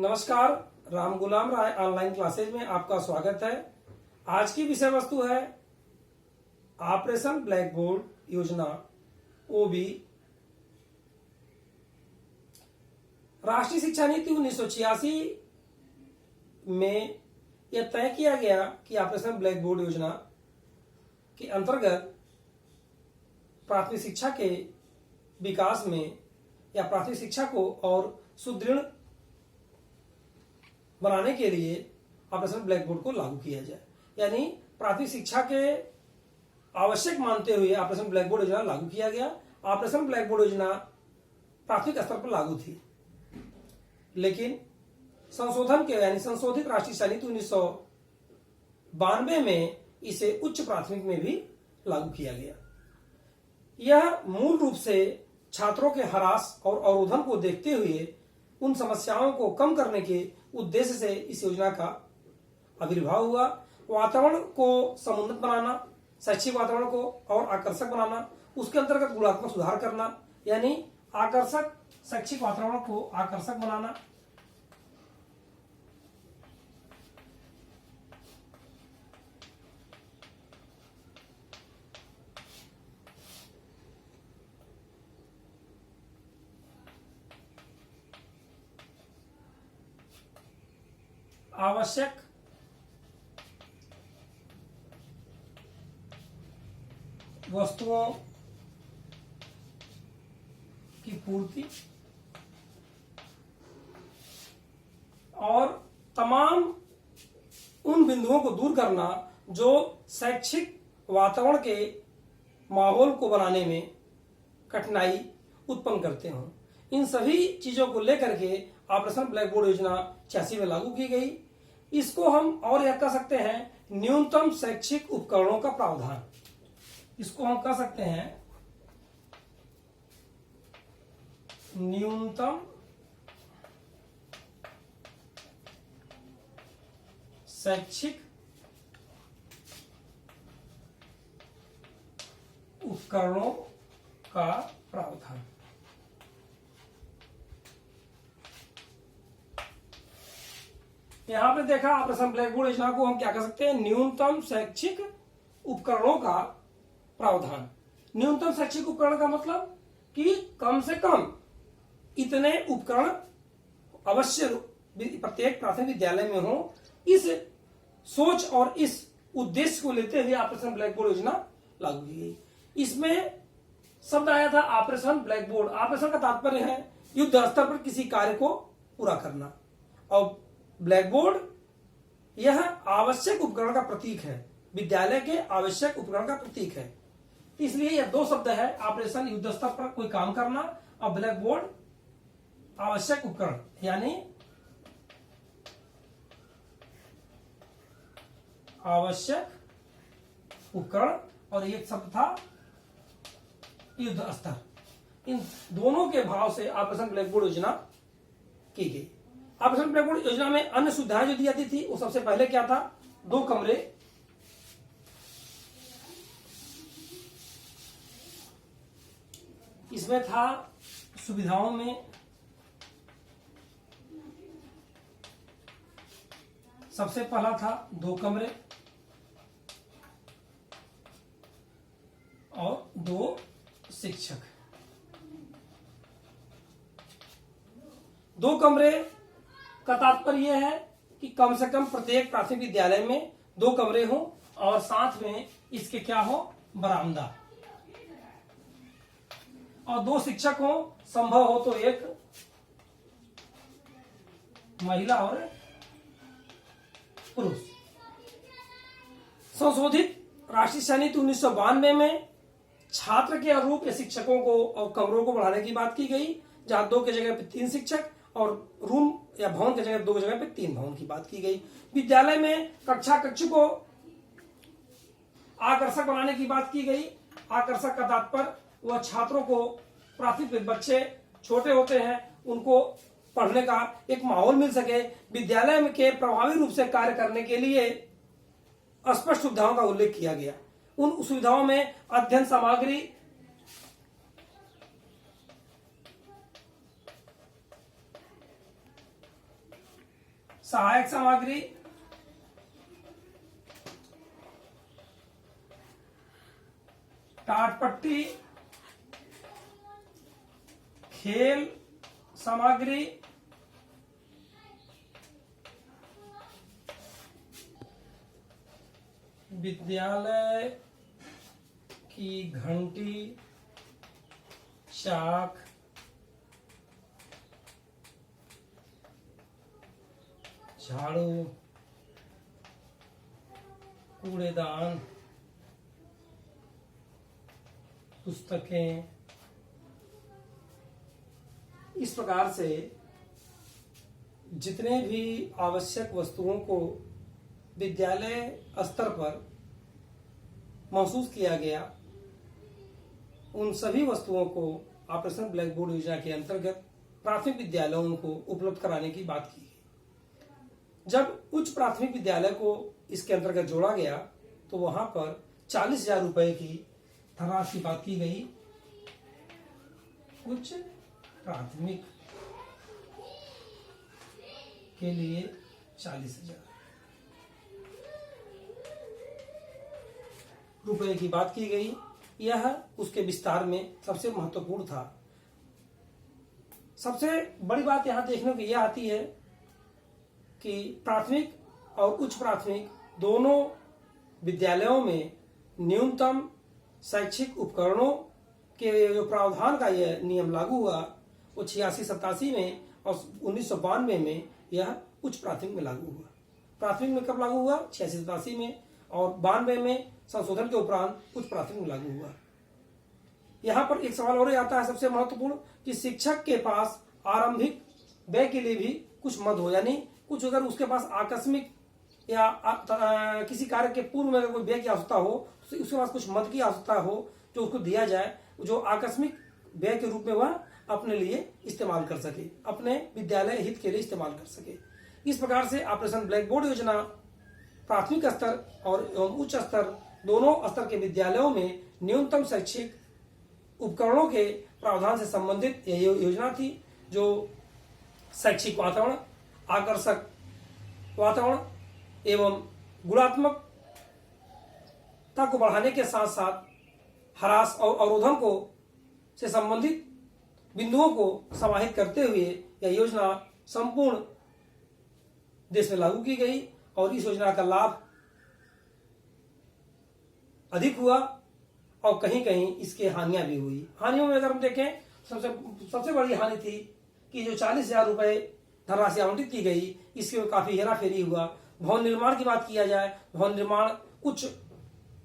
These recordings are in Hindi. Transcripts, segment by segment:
नमस्कार, राम गुलाम राय ऑनलाइन क्लासेज में आपका स्वागत है। आज की विषय वस्तु है ऑपरेशन ब्लैक बोर्ड योजना ओबी। राष्ट्रीय शिक्षा नीति 1986 में यह तय किया गया कि ऑपरेशन ब्लैक बोर्ड योजना के अंतर्गत प्राथमिक शिक्षा के विकास में या प्राथमिक शिक्षा को और सुदृढ़ बनाने के लिए ऑपरेशन ब्लैक बोर्ड को लागू किया जाए, यानी प्राथमिक शिक्षा के आवश्यक मानते हुए ऑपरेशन ब्लैक बोर्ड योजना लागू किया गया। ऑपरेशन ब्लैक बोर्ड योजना प्राथमिक स्तर पर लागू थी, लेकिन संशोधन के यानी संशोधित राष्ट्रीय शिक्षा नीति 1992 में इसे उच्च प्राथमिक में भी लागू किया गया। यह मूल रूप से छात्रों के हरास और अवरोधन को देखते हुए उन समस्याओं को कम करने के उद्देश्य से इस योजना का आविर्भाव हुआ। वातावरण को समुन्नत बनाना, शैक्षिक वातावरण को और आकर्षक बनाना, उसके अंतर्गत गुणात्मक सुधार करना, यानी आकर्षक शैक्षिक वातावरण को आकर्षक बनाना, आवश्यक वस्तुओं की पूर्ति और तमाम उन बिंदुओं को दूर करना जो शैक्षिक वातावरण के माहौल को बनाने में कठिनाई उत्पन्न करते हों। इन सभी चीजों को लेकर के ऑपरेशन ब्लैक बोर्ड योजना 86 में लागू की गई। इसको हम और यह कह सकते हैं न्यूनतम शैक्षिक उपकरणों का प्रावधान। इसको हम कह सकते हैं न्यूनतम शैक्षिक उपकरणों का प्रावधान। यहां पे देखा ऑपरेशन ब्लैक बोर्ड योजना को हम क्या कह सकते हैं, न्यूनतम शैक्षिक उपकरणों का प्रावधान। न्यूनतम शैक्षिक उपकरण का मतलब कि कम से कम इतने उपकरण अवश्य प्रत्येक प्राथमिक विद्यालय में हो। इस सोच और इस उद्देश्य को लेते हुए ऑपरेशन ब्लैक बोर्ड योजना लागू की गई। इसमें शब्द आया था ऑपरेशन ब्लैक बोर्ड। ऑपरेशन का तात्पर्य है युद्ध स्तर पर किसी कार्य को पूरा करना, और ब्लैक बोर्ड यह आवश्यक उपकरण का प्रतीक है, विद्यालय के आवश्यक उपकरण का प्रतीक है। इसलिए यह दो शब्द है, ऑपरेशन युद्ध स्तर पर कोई काम करना और ब्लैक बोर्ड आवश्यक उपकरण, यानी आवश्यक उपकरण, और एक शब्द था युद्ध स्तर। इन दोनों के भाव से ऑपरेशन ब्लैक बोर्ड योजना की गई। ऑपरेशन ब्लैक बोर्ड योजना में अन्य सुविधाएं जो दी जाती थी वो सबसे पहले क्या था, 2 कमरे, इसमें था सुविधाओं में सबसे पहला था 2 कमरे और 2 शिक्षक। 2 कमरे का तात्पर्य यह है कि कम से कम प्रत्येक प्राथमिक विद्यालय में 2 कमरे हों और साथ में इसके क्या हो, बरामदा, और 2 शिक्षक हो, संभव हो तो एक महिला और पुरुष। संशोधित राष्ट्रीय शिक्षा नीति 1992 में छात्र के अनुरूप शिक्षकों को और कमरों को बढ़ाने की बात की गई, जहां 2 की जगह पे 3 शिक्षक और रूम या भवन की जगह 2 की जगह पे 3 भवन की बात की गई। विद्यालय में कक्षा कक्ष को आकर्षक बनाने की बात की गई। आकर्षक का तात्पर्य वह छात्रों को, प्राथमिक बच्चे छोटे होते हैं, उनको पढ़ने का एक माहौल मिल सके। विद्यालय में के प्रभावी रूप से कार्य करने के लिए स्पष्ट सुविधाओं का उल्लेख किया गया। उन सुविधाओं में अध्ययन सामग्री, सहायक सामग्री, टाटपट्टी, खेल सामग्री, विद्यालय की घंटी, चाक, झाड़ू, कूड़ेदान, पुस्तकें। इस प्रकार से जितने भी आवश्यक वस्तुओं को विद्यालय स्तर पर महसूस किया गया, उन सभी वस्तुओं को ऑपरेशन ब्लैक बोर्ड योजना के अंतर्गत प्राथमिक विद्यालयों को उपलब्ध कराने की बात की गई। जब उच्च प्राथमिक विद्यालय को इसके अंतर्गत जोड़ा गया तो वहां पर 40,000 रुपए की धनराशि की बात की गई। उच्च प्राथमिक के लिए 40,000 रुपए की बात की गई। यह उसके विस्तार में सबसे महत्वपूर्ण था। सबसे बड़ी बात यहां देखने को यह आती है कि प्राथमिक और उच्च प्राथमिक दोनों विद्यालयों में न्यूनतम शैक्षिक उपकरणों के जो प्रावधान का यह नियम लागू हुआ वो 86-87 में और 1992 में यह उच्च प्राथमिक में लागू हुआ। प्राथमिक में कब लागू हुआ? 86-87 में, और 92 में संशोधन के उपरांत उच्च प्राथमिक में लागू हुआ। यहाँ पर एक सवाल और आता है सबसे महत्वपूर्ण कि शिक्षक के पास आरंभिक व्यय के लिए भी कुछ मद हो, यानी कुछ अगर उसके पास आकस्मिक या किसी कार्य के पूर्व में अगर कोई व्यय की आवश्यकता हो, उसके पास कुछ मद की आवश्यकता हो जो उसको दिया जाए, जो आकस्मिक व्यय के रूप में वह अपने लिए इस्तेमाल कर सके, अपने विद्यालय हित के लिए इस्तेमाल कर सके। इस प्रकार से ऑपरेशन ब्लैक बोर्ड योजना प्राथमिक स्तर और उच्च स्तर दोनों स्तर के विद्यालयों में न्यूनतम शैक्षिक उपकरणों के प्रावधान से संबंधित यह योजना थी, जो शैक्षिक वातावरण, आकर्षक वातावरण एवं गुणात्मकता को बढ़ाने के साथ साथ ह्रास और अवरोधन को से संबंधित बिंदुओं को समाहित करते हुए यह योजना संपूर्ण देश में लागू की गई और इस योजना का लाभ अधिक हुआ और कहीं कहीं इसके हानियां भी हुई। हानियों में अगर हम देखें, सबसे बड़ी हानि थी कि जो 40,000 रुपए धनराशि आवंटित की गई, इसके काफी हेराफेरी हुआ। भवन निर्माण की बात किया जाए, भवन निर्माण उच्च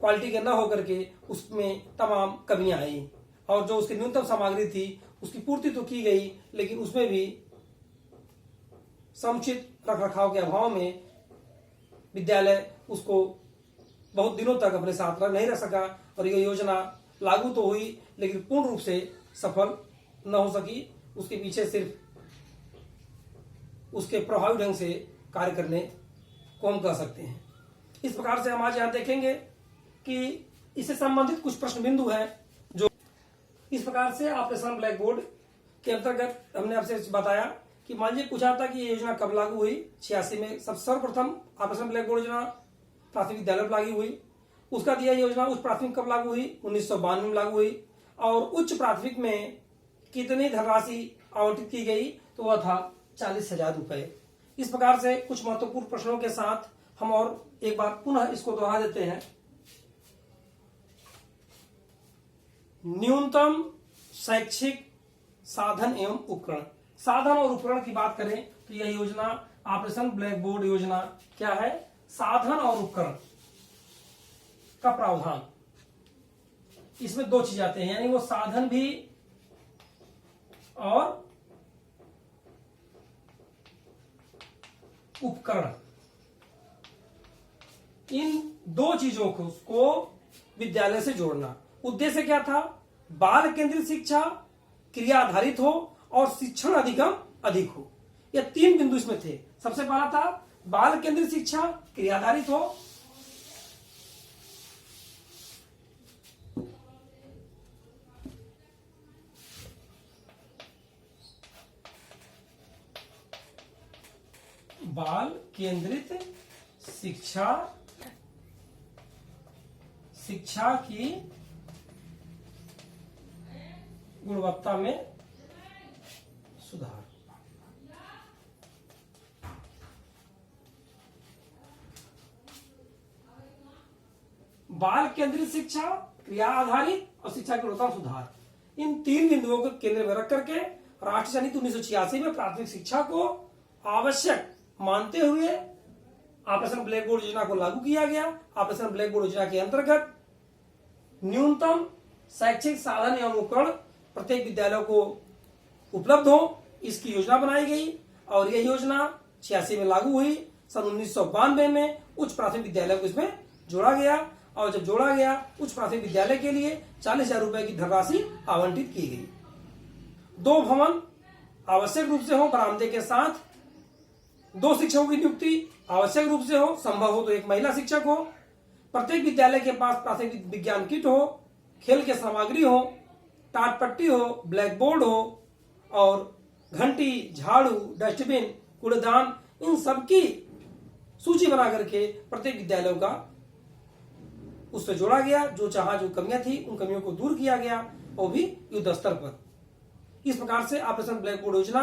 क्वालिटी के न होकर के उसमें तमाम कमियां आई और जो उसकी न्यूनतम सामग्री थी उसकी पूर्ति तो की गई, लेकिन उसमें भी समुचित रखरखाव के अभाव में विद्यालय उसको बहुत दिनों तक अपने साथ नहीं रख सका और यह योजना लागू तो हुई लेकिन पूर्ण रूप से सफल न हो सकी। उसके पीछे सिर्फ उसके प्रभावी ढंग से कार्य करने को हम कह सकते हैं। इस प्रकार से हम आज यहाँ देखेंगे कि इससे संबंधित कुछ प्रश्न बिंदु हैं जो इस प्रकार से ऑपरेशन ब्लैक बोर्ड के अंतर्गत हमने आपसे बताया कि मान लीजिए पूछा था कि ये योजना कब लागू हुई। 86 में सर्वप्रथम ऑपरेशन ब्लैक बोर्ड योजना प्राथमिक विद्यालय पर लागू हुई। उसका दिया योजना उच्च प्राथमिक कब लागू हुई? 1992 में लागू हुई। और उच्च प्राथमिक में कितनी धनराशि आवंटित की गई? तो वह था 40,000 रुपए। इस प्रकार से कुछ महत्वपूर्ण प्रश्नों के साथ हम और एक बार पुनः इसको दोहरा देते हैं। न्यूनतम शैक्षिक साधन एवं उपकरण, साधन और उपकरण की बात करें तो यह योजना ऑपरेशन ब्लैक बोर्ड योजना क्या है? साधन और उपकरण का प्रावधान। इसमें दो चीज आते हैं, यानी वो साधन भी और उपकरण, इन दो चीजों को विद्यालय से जोड़ना। उद्देश्य क्या था? बाल केंद्रित शिक्षा क्रिया आधारित हो और शिक्षण अधिगम अधिक हो। यह तीन बिंदु इसमें थे। सबसे पहला था बाल केंद्रित शिक्षा क्रिया आधारित हो, बाल केंद्रित शिक्षा की गुणवत्ता में सुधार। बाल केंद्रित शिक्षा, क्रिया आधारित और शिक्षा की गुणवत्ता में सुधार, इन 3 बिंदुओं को केंद्र में रख करके राष्ट्रीय नीति 1986 में प्राथमिक शिक्षा को आवश्यक मानते हुए ऑपरेशन ब्लैक बोर्ड योजना को लागू किया गया। ऑपरेशन ब्लैक बोर्ड योजना के अंतर्गत न्यूनतम शैक्षिक साधन एवं उपकरण प्रत्येक विद्यालय को उपलब्ध हो, इसकी योजना बनाई गई और यह योजना 86 में लागू हुई। सन 1992 में उच्च प्राथमिक विद्यालय को इसमें जोड़ा गया और जब जोड़ा गया उच्च प्राथमिक विद्यालय के लिए 40,000 रुपए की धनराशि आवंटित की गई। 2 भवन आवश्यक रूप से हो बरामदे के साथ, 2 शिक्षकों की नियुक्ति आवश्यक रूप से हो, संभव हो तो 1 महिला शिक्षक हो, प्रत्येक विद्यालय के पास प्राथमिक विज्ञान किट हो, खेल के सामग्री हो, टाट पट्टी हो, ब्लैक बोर्ड हो और घंटी, झाड़ू, डस्टबिन, कूड़ेदान, इन सबकी सूची बना करके प्रत्येक विद्यालयों का उससे जोड़ा गया। जो कमियां थी उन कमियों को दूर किया गया, वो भी युद्ध स्तर पर। इस प्रकार से ऑपरेशन ब्लैक बोर्ड योजना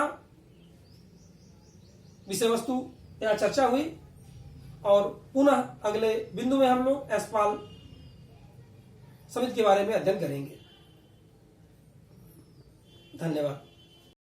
विषय वस्तु यहाँ चर्चा हुई और पुनः अगले बिंदु में हम लोग एसपाल समिति के बारे में अध्ययन करेंगे। धन्यवाद।